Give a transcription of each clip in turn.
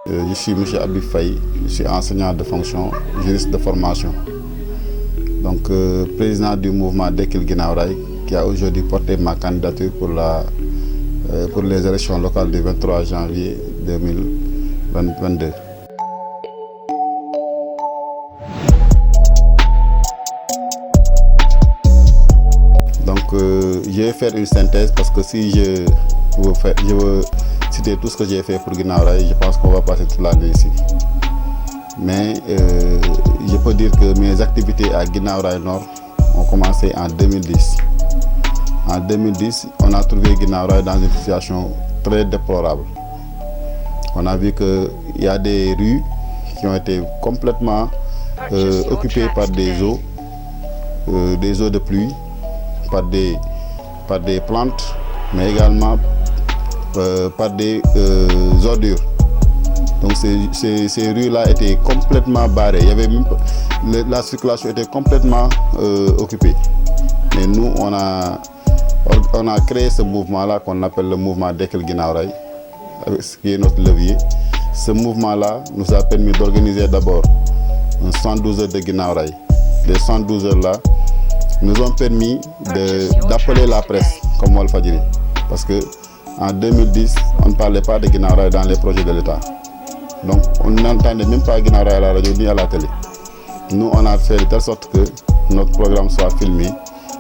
Je suis M. Abib Faye, je suis enseignant de fonction, juriste de formation. Donc, président du mouvement Dekkil Guinaw Rail, qui a aujourd'hui porté ma candidature pour les élections locales du 23 janvier 2022. Donc, je vais faire une synthèse parce que si je veux citer tout ce que j'ai fait pour Guinaw Rail, je pense qu'on va passer toute la nuit ici. Mais je peux dire que mes activités à Guinaw Rail Nord ont commencé en 2010. En 2010, on a trouvé Guinaw Rail dans une situation très déplorable. On a vu qu'il y a des rues qui ont été complètement occupées par des eaux de pluie, par des plantes, mais également par des ordures. Donc ces rues-là étaient complètement barrées. Il y avait même, la circulation était complètement occupée. Mais nous, on a créé ce mouvement-là qu'on appelle le mouvement Dekkil Guinaw Rail, ce qui est notre levier. Ce mouvement-là nous a permis d'organiser d'abord 112 heures de Guinaw Rail. Les 112 heures-là nous ont permis d'appeler la presse comme Walfadjri. Parce qu'en 2010, on ne parlait pas de Guinaw Rail dans les projets de l'État. Donc on n'entendait même pas Guinaw Rail à la radio ni à la télé. Nous, on a fait de telle sorte que notre programme soit filmé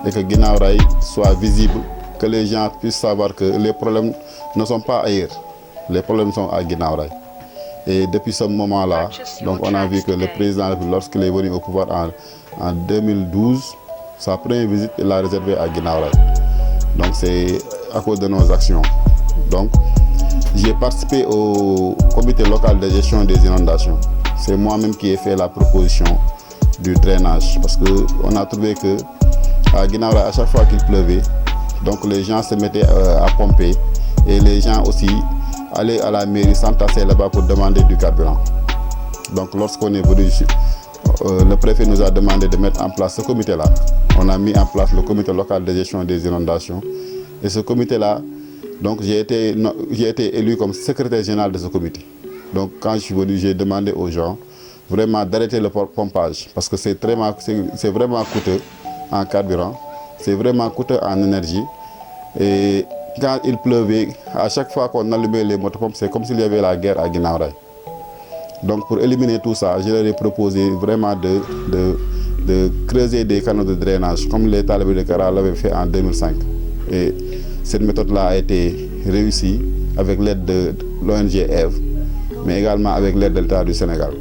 et que Guinaw Rail soit visible, que les gens puissent savoir que les problèmes ne sont pas ailleurs. Les problèmes sont à Guinaw Rail. Et depuis ce moment-là, donc on a vu que le président, lorsqu'il est venu au pouvoir en 2012, sa première visite, il l'a réservée à Guinaw Rail. Donc c'est à cause de nos actions. Donc j'ai participé au comité local de gestion des inondations. C'est moi-même qui ai fait la proposition du drainage. Parce qu'on a trouvé que à Guinaw Rail, à chaque fois qu'il pleuvait, donc les gens se mettaient à pomper et les gens aussi allaient à la mairie s'entasser là-bas pour demander du carburant. Donc lorsqu'on est venu, le préfet nous a demandé de mettre en place ce comité-là. On a mis en place le comité local de gestion des inondations. Et ce comité-là, donc j'ai été élu comme secrétaire général de ce comité. Donc quand je suis venu, j'ai demandé aux gens vraiment d'arrêter le pompage parce que c'est vraiment coûteux en carburant, c'est vraiment coûteux en énergie. Et quand il pleuvait, à chaque fois qu'on allumait les motopompes, c'est comme s'il y avait la guerre à Guinaw Rail. Donc pour éliminer tout ça, je leur ai proposé vraiment de creuser des canaux de drainage comme les talibés de Kara l'avaient fait en 2005. Et cette méthode-là a été réussie avec l'aide de l'ONG EVE, mais également avec l'aide de l'État du Sénégal.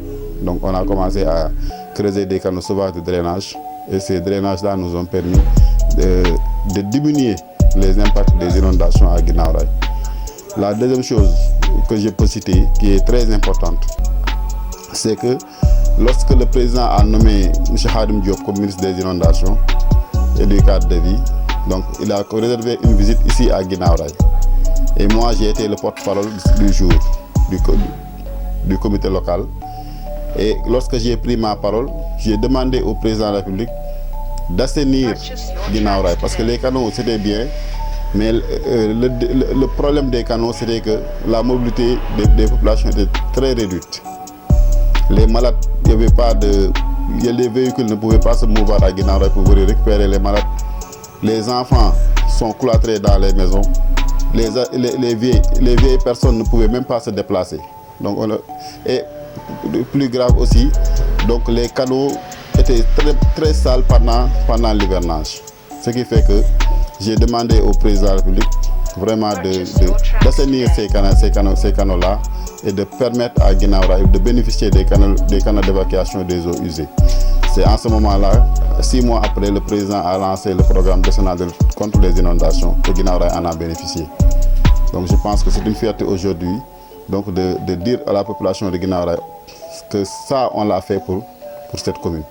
Donc on a commencé à creuser des canaux sauvages de drainage et ces drainages-là nous ont permis de diminuer les impacts des inondations à Guinaw Rail. La deuxième chose que je peux citer, qui est très importante, c'est que lorsque le président a nommé M. Khadim Diop comme ministre des Inondations et du cadre de vie, donc il a réservé une visite ici à Guinaw Rail. Et moi, j'ai été le porte-parole du jour du comité local. Et lorsque j'ai pris ma parole, j'ai demandé au président de la République d'assainir Guinaw Rail parce que les canaux c'était bien, mais le problème des canaux c'était que la mobilité des populations était très réduite. Les malades, les véhicules ne pouvaient pas se mouvoir à Guinaw Rail pour venir récupérer les malades. Les enfants sont cloîtrés dans les maisons. Les vieilles personnes ne pouvaient même pas se déplacer. Donc et plus grave aussi, donc les canaux étaient très sales pendant l'hivernage. Ce qui fait que j'ai demandé au président de la République vraiment d'assainir ces canaux-là et de permettre à Guinaw Rail de bénéficier des canaux d'évacuation des eaux usées. C'est en ce moment-là, 6 mois après, le président a lancé le programme décennal de lutte contre les inondations et Guinaw Rail en a bénéficié. Donc je pense que c'est une fierté aujourd'hui donc de dire à la population de Guinaw Rail que ça, on l'a fait pour cette commune.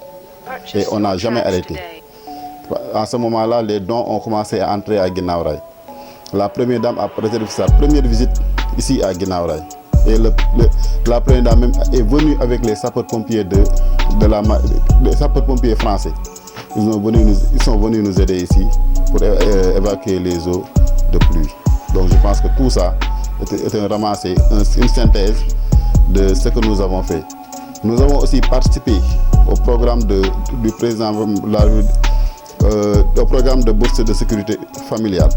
Et on n'a jamais arrêté. À ce moment-là, les dons ont commencé à entrer à Guinaw Rail. La première dame a réservé sa première visite ici à Guinaw Rail. Et la première dame même est venue avec les sapeurs-pompiers les sapeurs-pompiers français. Ils sont venus nous aider ici pour évacuer les eaux de pluie. Donc je pense que tout ça est un ramassé, une synthèse de ce que nous avons fait. Nous avons aussi participé au programme du président au programme de bourse de sécurité familiale.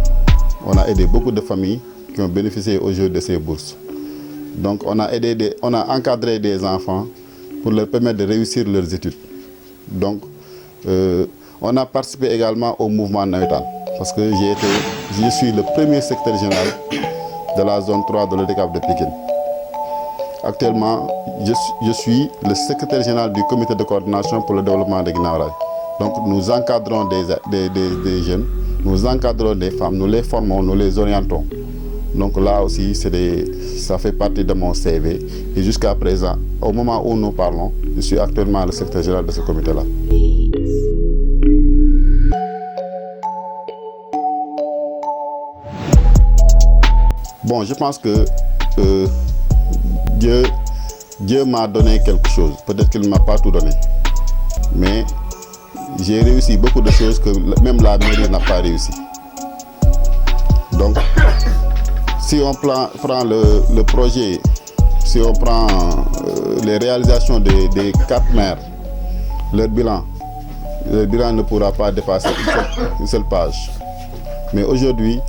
On a aidé beaucoup de familles qui ont bénéficié aujourd'hui de ces bourses. Donc on a encadré des enfants pour leur permettre de réussir leurs études. Donc on a participé également au mouvement Nawetaan parce que je suis le premier secrétaire général de la zone 3 de l'ODCAV de Pikine. Actuellement, je suis le secrétaire général du comité de coordination pour le développement de Guinaw Rail. Donc nous encadrons des jeunes, nous encadrons des femmes, nous les formons, nous les orientons. Donc là aussi, ça fait partie de mon CV. Et jusqu'à présent, au moment où nous parlons, je suis actuellement le secrétaire général de ce comité-là. Bon, je pense que Dieu m'a donné quelque chose. Peut-être qu'il ne m'a pas tout donné. Mais j'ai réussi beaucoup de choses que même la mairie n'a pas réussi. Donc, si on prend le projet, si on prend les réalisations des 4 maires, leur bilan ne pourra pas dépasser une seule page. Mais aujourd'hui,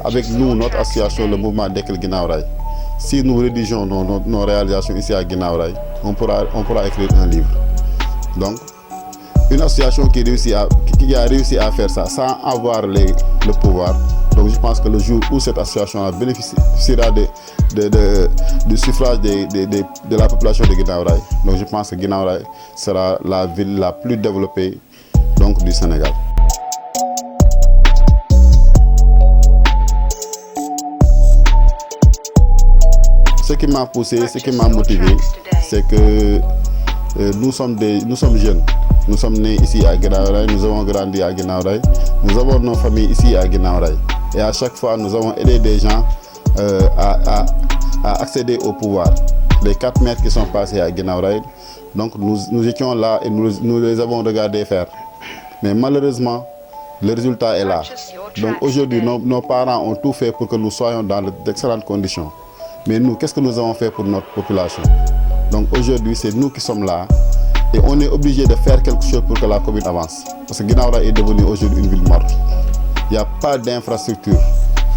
avec nous, notre association, le mouvement Dekkel Guinaw Rail, si nous rédigeons nos réalisations ici à Guinaw Rail, on pourra écrire un livre. Donc, une association qui a réussi à faire ça sans avoir le pouvoir. Donc je pense que le jour où cette association bénéficiera du suffrage de la population de Guinaw Rail, donc je pense que Guinaw Rail sera la ville la plus développée donc, du Sénégal. Ce qui m'a poussé, ce qui m'a motivé, c'est que nous sommes jeunes. Nous sommes nés ici à Guinaw Rail, nous avons grandi à Guinaw Rail, nous avons nos familles ici à Guinaw Rail. Et à chaque fois, nous avons aidé des gens à accéder au pouvoir. Les 4 maires qui sont passés à Guinaw Rail, donc nous étions là et nous les avons regardés faire. Mais malheureusement, le résultat est là. Donc aujourd'hui, nos parents ont tout fait pour que nous soyons dans d'excellentes conditions. Mais nous, qu'est-ce que nous avons fait pour notre population? Donc aujourd'hui, c'est nous qui sommes là. Et on est obligé de faire quelque chose pour que la commune avance. Parce que Guinaw Rail est devenue aujourd'hui une ville morte. Il n'y a pas d'infrastructure,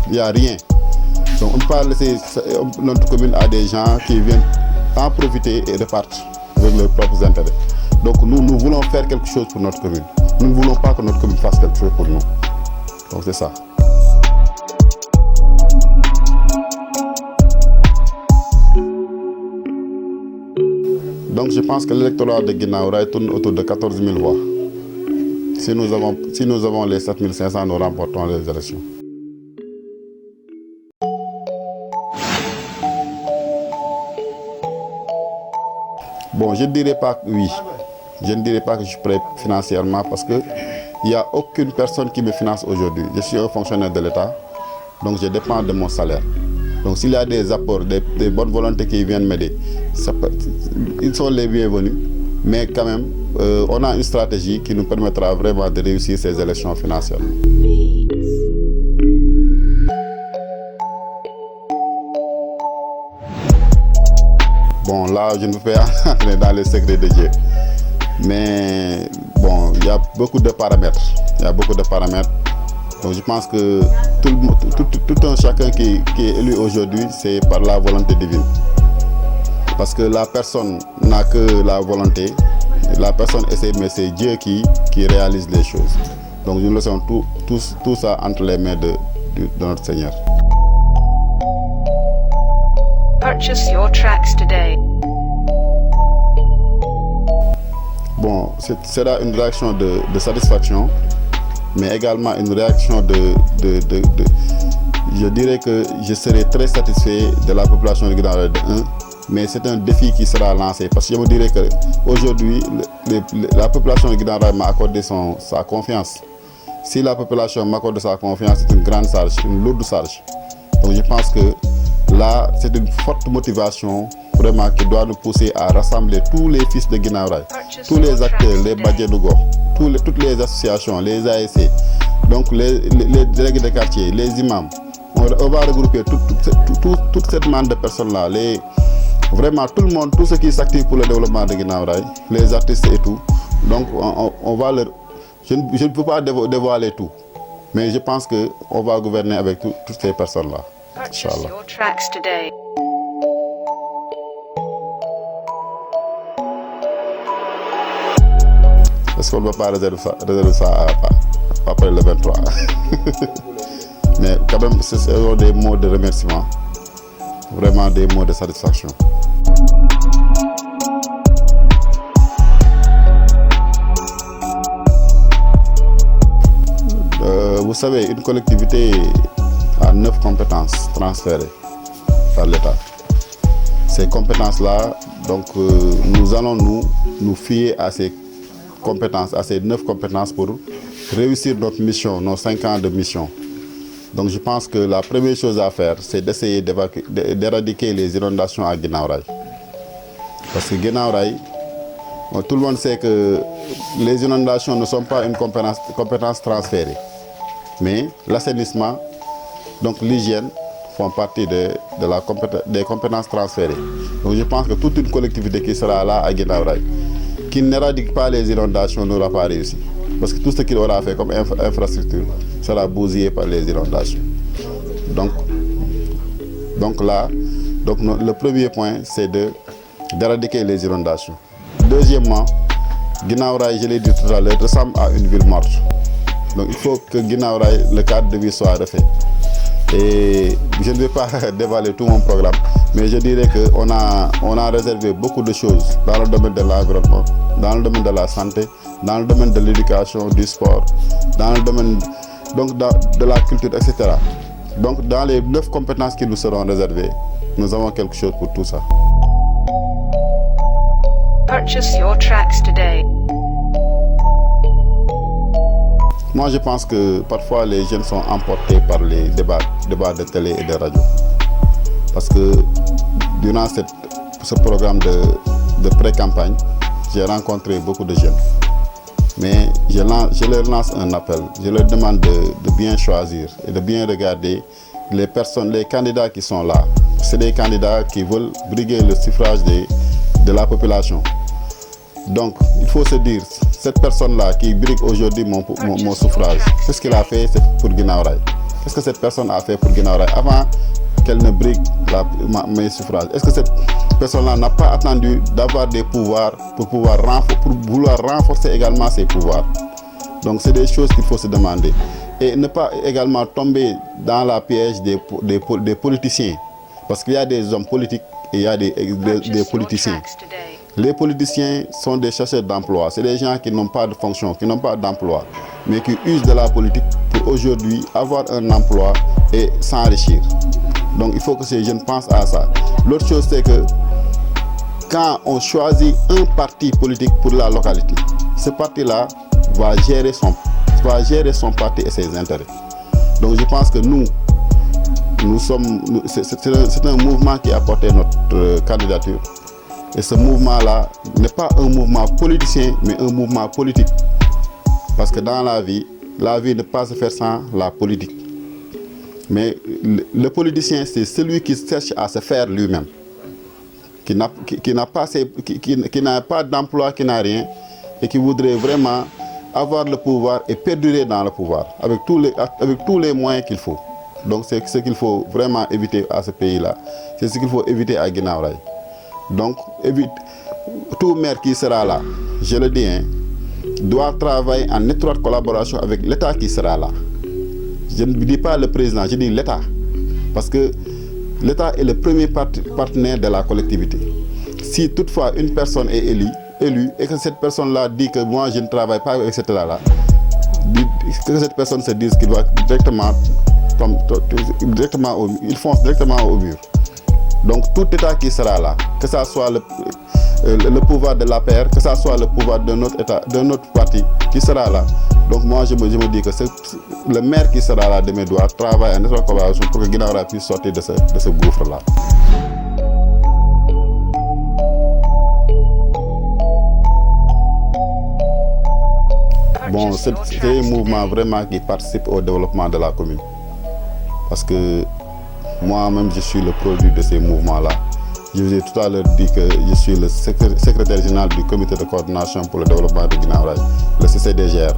il n'y a rien. Donc on ne peut pas laisser notre commune à des gens qui viennent en profiter et repartent avec leurs propres intérêts. Donc nous voulons faire quelque chose pour notre commune. Nous ne voulons pas que notre commune fasse quelque chose pour nous. Donc c'est ça. Donc je pense que l'électorat de Guinaw Rail tourne autour de 14 000 voix. Si nous avons les 7 500, nous remportons les élections. Bon, je ne dirais pas que oui. Je ne dirais pas que je suis prêt financièrement parce qu'il n'y a aucune personne qui me finance aujourd'hui. Je suis un fonctionnaire de l'État, donc je dépends de mon salaire. Donc s'il y a des apports, des bonnes volontés qui viennent m'aider, ils sont les bienvenus. Mais quand même, on a une stratégie qui nous permettra vraiment de réussir ces élections financières. Bon, là, je ne peux pas entrer dans les secrets de Dieu. Mais bon, il y a beaucoup de paramètres. Donc je pense que tout un chacun qui est élu aujourd'hui, c'est par la volonté divine. Parce que la personne n'a que la volonté, la personne essaie, mais c'est Dieu qui réalise les choses. Donc nous laissons tout ça entre les mains de notre Seigneur. Purchase your tracks today. Bon, sera une réaction de satisfaction, mais également une réaction je dirais que je serai très satisfait de la population de Guinaw Rail de 1, mais c'est un défi qui sera lancé parce que je me dirais qu'aujourd'hui, la population de Guinaw Rail m'a accordé sa confiance. Si la population m'accorde sa confiance, c'est une grande charge, une lourde charge. Donc je pense que là, c'est une forte motivation vraiment qui doit nous pousser à rassembler tous les fils de Guinaw Rail, tous les acteurs, les Badje de Gox, toutes les associations, les ASC, donc les délégués de quartier, les imams. On va regrouper toute cette bande de personnes-là, vraiment tout le monde, tous ceux qui s'activent pour le développement de Guinaw Rail, les artistes et tout. Donc on va leur... Je ne peux pas dévoiler tout, mais je pense qu'on va gouverner avec toutes ces personnes-là. Purchase your tracks today. Est-ce qu'on ne va pas réserver ça après le 23? Mais quand même, ce sont des mots de remerciement, vraiment des mots de satisfaction. Vous savez, une collectivité a 9 compétences transférées par l'État. Ces compétences-là, donc nous allons nous fier à ces compétences, à ces 9 compétences pour réussir notre mission, nos 5 ans de mission. Donc je pense que la première chose à faire, c'est d'essayer d'éradiquer les inondations à Guinaw Rail. Parce que Guinaw Rail, tout le monde sait que les inondations ne sont pas une compétence transférée. Mais l'assainissement, donc l'hygiène, font partie des compétences transférées. Donc je pense que toute une collectivité qui sera là à Guinaw Rail, qui n'éradique pas les inondations, n'aura pas réussi. Parce que tout ce qu'il aura fait comme infrastructure sera bousillé par les inondations. Donc là, le premier point, c'est d'éradiquer les inondations. Deuxièmement, Guinaw Rail, je l'ai dit tout à l'heure, ressemble à une ville morte. Donc il faut que Guinaw Rail, le cadre de vie soit refait. Et je ne vais pas dévoiler tout mon programme, mais je dirais qu'on a réservé beaucoup de choses dans le domaine de l'environnement, dans le domaine de la santé, dans le domaine de l'éducation, du sport, dans le domaine de la culture, etc. Donc dans les 9 compétences qui nous seront réservées, nous avons quelque chose pour tout ça. Purchase your tracks today. Moi, je pense que parfois les jeunes sont emportés par les débats de télé et de radio. Parce que durant ce programme de pré-campagne, j'ai rencontré beaucoup de jeunes. Mais je leur lance un appel. Je leur demande de bien choisir et de bien regarder les candidats qui sont là. C'est des candidats qui veulent briguer le suffrage de la population. Donc, il faut se dire, cette personne-là qui brigue aujourd'hui mon suffrage, qu'est-ce qu'il a fait pour Guinaw Rail? Qu'est-ce que cette personne a fait pour Guinaw Rail avant qu'elle ne brigue mes suffrages? Est-ce que cette personne-là n'a pas attendu d'avoir des pouvoirs pour vouloir renforcer également ses pouvoirs? Donc, c'est des choses qu'il faut se demander. Et ne pas également tomber dans la piège des politiciens. Parce qu'il y a des hommes politiques et il y a des politiciens. Les politiciens sont des chercheurs d'emploi. C'est des gens qui n'ont pas de fonction, qui n'ont pas d'emploi, mais qui usent de la politique pour aujourd'hui avoir un emploi et s'enrichir. Donc il faut que ces jeunes pensent à ça. L'autre chose, c'est que quand on choisit un parti politique pour la localité, ce parti-là va gérer son parti et ses intérêts. Donc je pense que c'est un mouvement qui a porté notre candidature. Et ce mouvement-là n'est pas un mouvement politicien, mais un mouvement politique. Parce que dans la vie ne peut pas se faire sans la politique. Mais le politicien, c'est celui qui cherche à se faire lui-même. Qui n'a pas d'emploi, qui n'a rien, et qui voudrait vraiment avoir le pouvoir et perdurer dans le pouvoir, avec tous les moyens qu'il faut. Donc c'est ce qu'il faut vraiment éviter à ce pays-là. C'est ce qu'il faut éviter à Guinaw Rail. Donc, tout maire qui sera là, je le dis, doit travailler en étroite collaboration avec l'État qui sera là. Je ne dis pas le président, je dis l'État. Parce que l'État est le premier partenaire de la collectivité. Si toutefois une personne est élue et que cette personne-là dit que moi je ne travaille pas avec cet État-là, que cette personne se dise qu'il va il fonce directement au mur. Donc tout État qui sera là, que ce soit le pouvoir de l'APR, que ce soit le pouvoir de notre État, de notre parti qui sera là. Donc moi je me dis que le maire qui sera là demain doit travailler en étroite collaboration pour que Guinaw Rail puisse sortir de ce gouffre-là. Bon, c'est un mouvement vraiment qui participe au développement de la commune. Parce que moi-même, je suis le produit de ces mouvements-là. Je vous ai tout à l'heure dit que je suis le secrétaire général du comité de coordination pour le développement de Guinaw Rail, le CCDGR.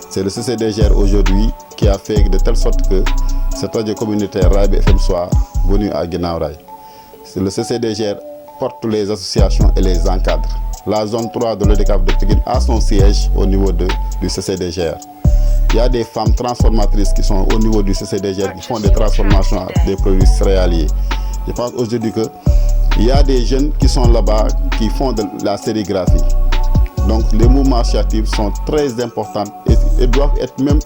C'est le CCDGR aujourd'hui qui a fait de telle sorte que cette radio communautaire Rail FM soit venue à Guinaw Rail. C'est le CCDGR porte les associations et les encadre. La zone 3 de l'ODCAV de Pikine a son siège au niveau du CCDGR. Il y a des femmes transformatrices qui sont au niveau du CCDGR qui font des transformations des produits céréaliers. Je pense aujourd'hui qu'il y a des jeunes qui sont là-bas qui font de la sérigraphie. Donc les mouvements associatifs sont très importants et doivent être même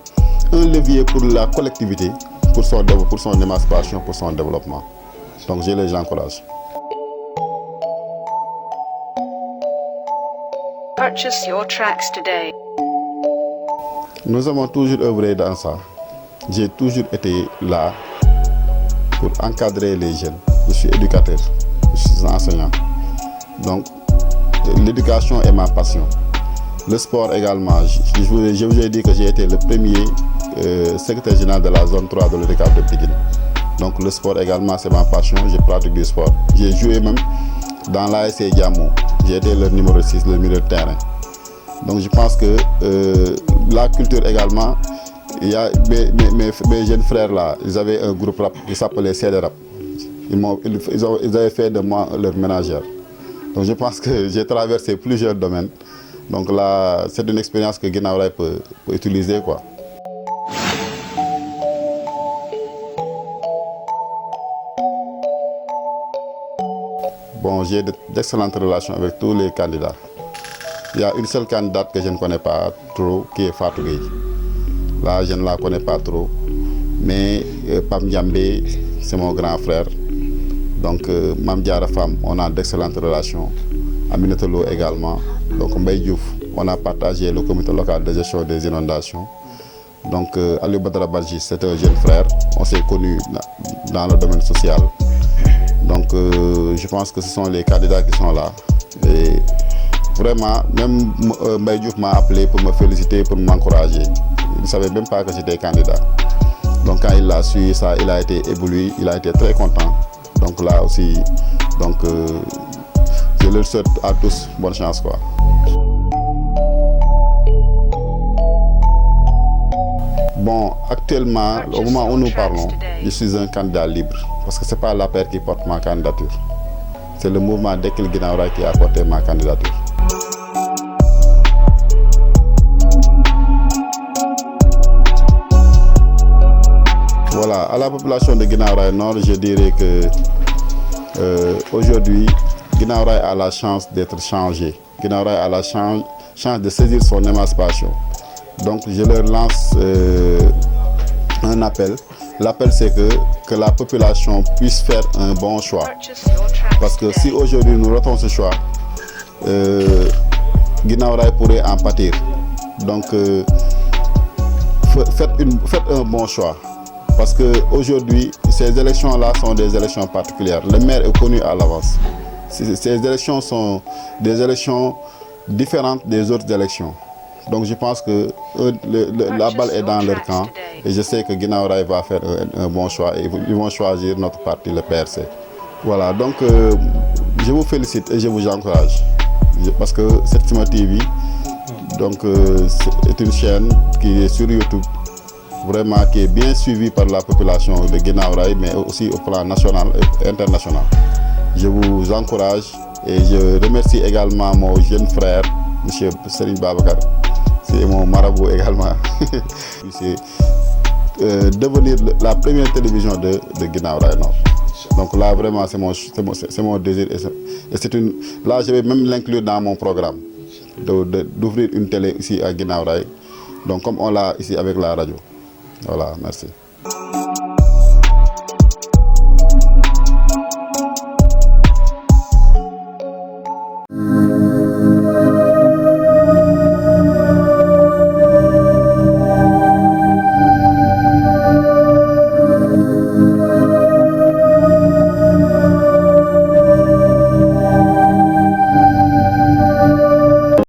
un levier pour la collectivité, pour son émancipation, pour son développement. Donc je les encourage. Purchase your tracks today. Nous avons toujours œuvré dans ça. J'ai toujours été là pour encadrer les jeunes. Je suis éducateur, je suis enseignant. Donc, l'éducation est ma passion. Le sport également. Je vous ai dit que j'ai été le premier secrétaire général de la zone 3 de l'ODCAV de Pikine. Donc, le sport également, c'est ma passion. Je pratique du sport. J'ai joué même dans l'ASC Diamo. J'ai été le numéro 6, le milieu de terrain. Donc je pense que la culture également, il y a mes jeunes frères là, ils avaient un groupe rap qui s'appelait CD Rap. Ils avaient fait de moi leur ménagère. Donc je pense que j'ai traversé plusieurs domaines. Donc là, c'est une expérience que Guinaw Rail peut utiliser, quoi. Bon, j'ai d'excellentes relations avec tous les candidats. Il y a une seule candidate que je ne connais pas trop, qui est Fatou Gueye. Là, je ne la connais pas trop. Mais Pam Diambé, c'est mon grand frère. Donc, Mam Diara Fam, on a d'excellentes relations. Aminata Lo également. Donc, Mbaye Diouf, on a partagé le comité local de gestion des inondations. Donc, Ali Badara Badji, c'est un jeune frère. On s'est connus dans le domaine social. Donc, je pense que ce sont les candidats qui sont là. Et vraiment, même Mbaye Diouf m'a appelé pour me féliciter, pour m'encourager. Il ne savait même pas que j'étais candidat. Donc quand il a su ça, il a été ébloui, il a été très content. Donc là aussi, donc, je leur souhaite à tous bonne chance, quoi. Bon, actuellement, au moment où nous parlons, je suis un candidat libre. Parce que ce n'est pas l'APR qui porte ma candidature. C'est le mouvement Dekkil Guinaw Rail qui a porté ma candidature. Voilà, à la population de Guinaw Rail Nord, je dirais que aujourd'hui, Guinaw Rail a la chance d'être changé. Guinaw Rail a la chance de saisir son émancipation. Donc je leur lance un appel. L'appel, c'est que la population puisse faire un bon choix. Parce que si aujourd'hui nous ratons ce choix, Guinaw Rail pourrait en pâtir. Donc faites un bon choix. Parce qu'aujourd'hui, ces élections-là sont des élections particulières. Le maire est connu à l'avance. Ces élections sont des élections différentes des autres élections. Donc je pense que la balle est dans leur camp. Et je sais que Guinaw Rail va faire un bon choix. Et ils vont choisir notre parti, le PRC. Voilà, donc je vous félicite et je vous encourage. Parce que Setsima TV donc, est une chaîne qui est sur YouTube. Vraiment qui est bien suivi par la population de Guinaw Rail, mais aussi au plan national et international. Je vous encourage et je remercie également mon jeune frère, M. Serigne Babacar. C'est mon marabout également. C'est devenir la première télévision de Guinaw Rail Nord. Donc là, vraiment, c'est mon désir. Et c'est une... Là, je vais même l'inclure dans mon programme, d'ouvrir une télé ici à Guinaw Rail. Donc comme on l'a ici avec la radio. Voilà, merci.